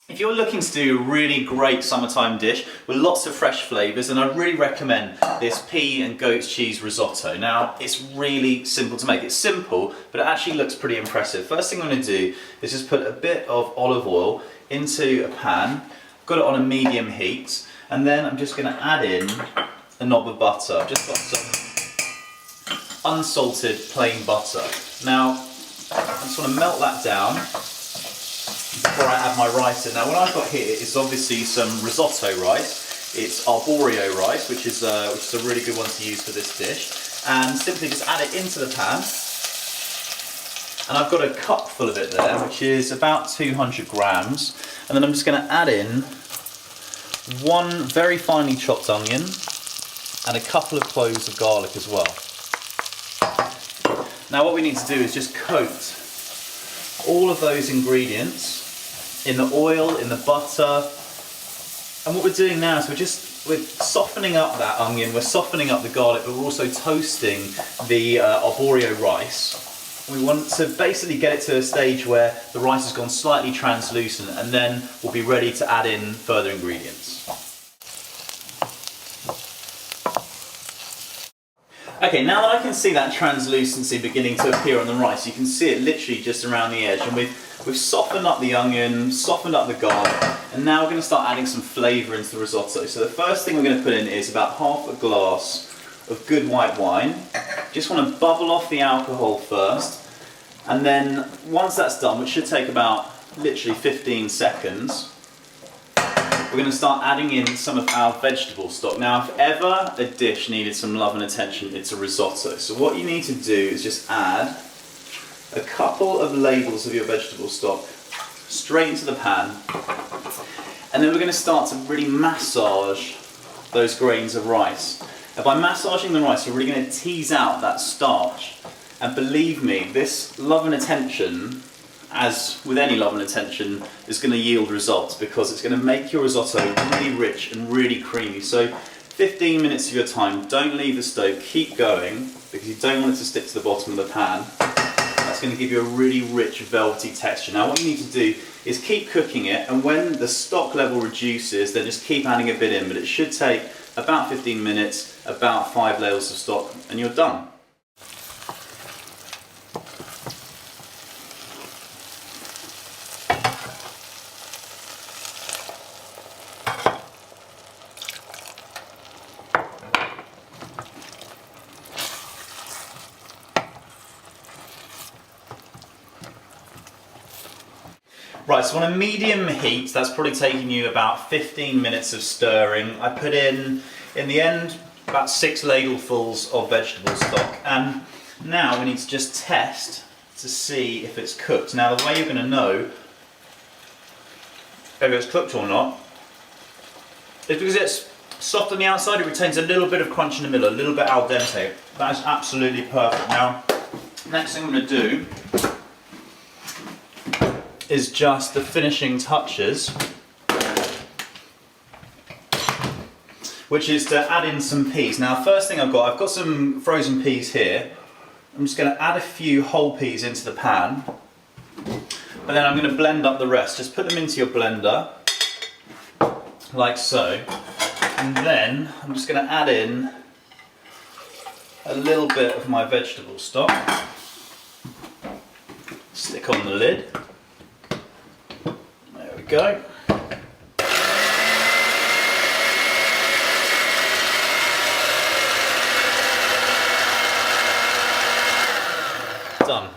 If you're looking to do a really great summertime dish with lots of fresh flavours, then I'd really recommend this pea and goat's cheese risotto. Now, it's really simple to make. It's simple, but it actually looks pretty impressive. First thing I'm going to do is just put a bit of olive oil into a pan, got it on a medium heat, and then I'm just going to add in a knob of butter. I've just got some unsalted plain butter. Now, I just want to melt that down before I add my rice in. Now what I've got here is obviously some risotto rice. It's arborio rice, which is a really good one to use for this dish. And simply just add it into the pan. And I've got a cup full of it there, which is about 200 grams. And then I'm just going to add in one very finely chopped onion and a couple of cloves of garlic as well. Now what we need to do is just coat all of those ingredients in the oil, in the butter, and what we're doing now is we're softening up that onion, we're softening up the garlic, but we're also toasting the arborio rice. We want to basically get it to a stage where the rice has gone slightly translucent, and then we'll be ready to add in further ingredients. Okay, now that I can see that translucency beginning to appear on the rice, you can see it literally just around the edge, and we've softened up the onion, softened up the garlic, and now we're going to start adding some flavour into the risotto. So the first thing we're going to put in is about half a glass of good white wine. Just want to bubble off the alcohol first, and then once that's done, which should take about literally 15 seconds, we're going to start adding in some of our vegetable stock. Now, if ever a dish needed some love and attention, it's a risotto. So what you need to do is just add a couple of ladles of your vegetable stock straight into the pan, and then we're going to start to really massage those grains of rice. And by massaging the rice, we're really going to tease out that starch. And believe me, this love and attention, as with any love and attention, is going to yield results, because it's going to make your risotto really rich and really creamy. So 15 minutes of your time, don't leave the stove, keep going, because you don't want it to stick to the bottom of the pan. That's going to give you a really rich velvety texture. Now what you need to do is keep cooking it, and when the stock level reduces, then just keep adding a bit in, but it should take about 15 minutes, about 5 layers of stock, and you're done. Right, so on a medium heat, that's probably taking you about 15 minutes of stirring. I put in the end, about 6 ladlefuls of vegetable stock. And now we need to just test to see if it's cooked. Now the way you're going to know if it's cooked or not is because it's soft on the outside, it retains a little bit of crunch in the middle, a little bit al dente. That is absolutely perfect. Now, next thing I'm going to do is just the finishing touches, which is to add in some peas. Now, first thing I've got some frozen peas here. I'm just going to add a few whole peas into the pan, but then I'm going to blend up the rest. Just put them into your blender, like so, and then I'm just going to add in a little bit of my vegetable stock, stick on the lid. Go. Done.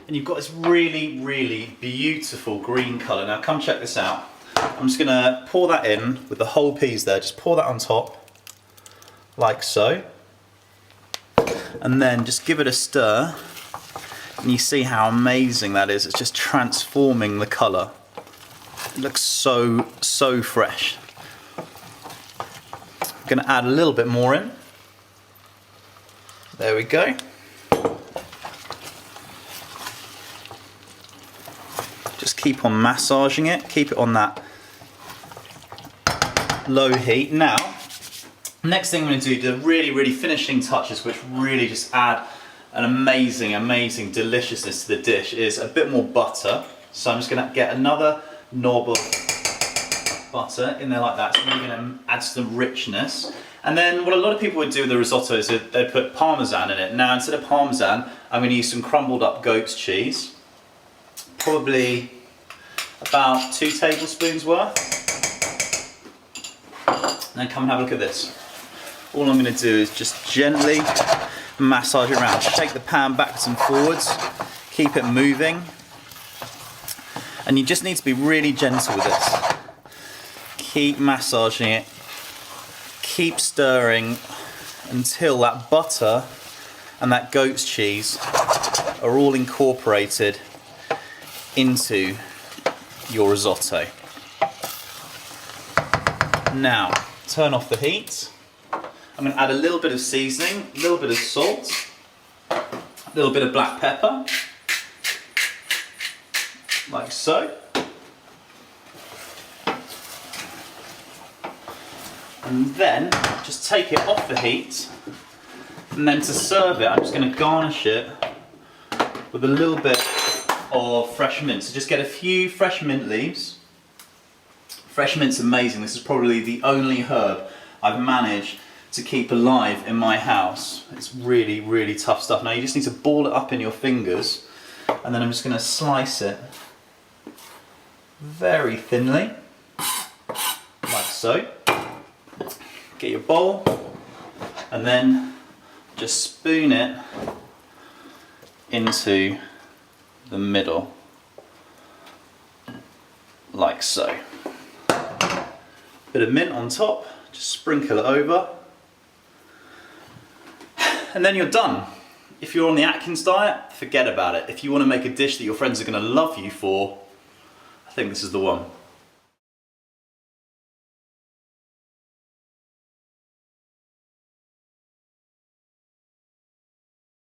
And you've got this really, really beautiful green colour. Now come check this out. I'm just going to pour that in with the whole peas there. Just pour that on top, like so. And then just give it a stir. And you see how amazing that is. It's just transforming the colour. It looks so, so fresh. I'm going to add a little bit more in. There we go. Just keep on massaging it, keep it on that low heat. Now, next thing I'm going to do, the really, really finishing touches, which really just add an amazing, amazing deliciousness to the dish, is a bit more butter. So I'm just going to get another knob of butter in there like that. So we're going to add some richness. And then what a lot of people would do with the risotto is that they put parmesan in it. Now instead of parmesan, I'm going to use some crumbled up goat's cheese. Probably about 2 tablespoons worth. And then come and have a look at this. All I'm going to do is just gently massage it around. Shake the pan backwards and forwards. Keep it moving. And you just need to be really gentle with this. Keep massaging it. Keep stirring until that butter and that goat's cheese are all incorporated into your risotto. Now, turn off the heat. I'm going to add a little bit of seasoning, a little bit of salt, a little bit of black pepper, like so. And then just take it off the heat, and then to serve it, I'm just going to garnish it with a little bit of fresh mint. So just get a few fresh mint leaves. Fresh mint's amazing. This is probably the only herb I've managed to keep alive in my house. It's really, really tough stuff. Now you just need to ball it up in your fingers, and then I'm just going to slice it very thinly, like so. Get your bowl, and then just spoon it into the middle, like so. Bit of mint on top, just sprinkle it over, and then you're done. If you're on the Atkins diet, forget about it. If you want to make a dish that your friends are going to love you for, I think this is the one.